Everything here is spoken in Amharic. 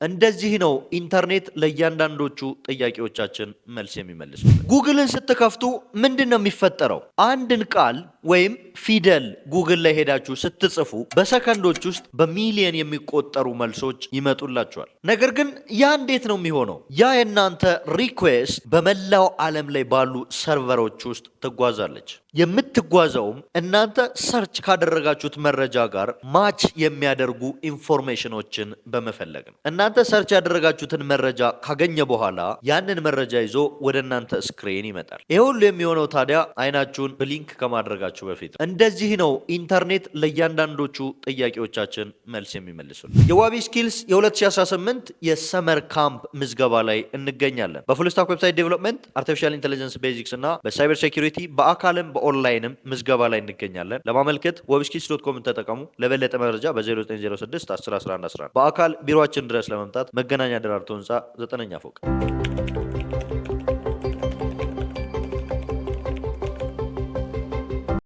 እንደዚህ ነው ኢንተርኔት ለእያንዳንዶቹ ጥያቄዎቻችን መልስ የሚመልስ። ጉግልን ስትከፍቱ ምንድነው የሚፈጠረው? አንድን ቃል ወይም ፊደል ጉግል ላይ ሄዳችሁ ስትጽፉ በሰከንዶች ውስጥ በሚሊየን የሚቆጠሩ መልሶች ይመጡላችኋል። ነገር ግን ያ እንዴት ነው የሚሆነው? ያ የእናንተ ሪኩዌስት በመላው ዓለም ላይ ባሉ ሰርቨሮች ውስጥ ትጓዛለች። የምትጓዘውም እናንተ ሰርች ካደረጋችሁት መረጃ ጋር ማች የሚያደርጉ ኢንፎርሜሽኖችን በመፈለግ ነው። እናንተ ሰርች ያደረጋችሁትን መረጃ ካገኘ በኋላ ያንን መረጃ ይዞ ወደ እናንተ ስክሪን ይመጣል። ይህ ሁሉ የሚሆነው ታዲያ አይናችሁን ብሊንክ ከማድረጋችሁ በፊት። እንደዚህ ነው ኢንተርኔት ለእያንዳንዶቹ ጥያቄዎቻችን መልስ የሚመልሱ። የዋቢ ስኪልስ የ2018 የሰመር ካምፕ ምዝገባ ላይ እንገኛለን። በፉልስታክ ዌብሳይት ዴቨሎፕመንት፣ አርቲፊሻል ኢንቴሊጀንስ ቤዚክስ እና በሳይበር ሴኩሪቲ በአካልም በኦንላይንም ምዝገባ ላይ እንገኛለን። ለማመልከት webskills.com ተጠቀሙ። ለበለጠ መረጃ በ0906 10 11 11 በአካል ቢሮአችን ድረስ ለመምጣት መገናኛ ደራርቱ ህንፃ 9ኛ ፎቅ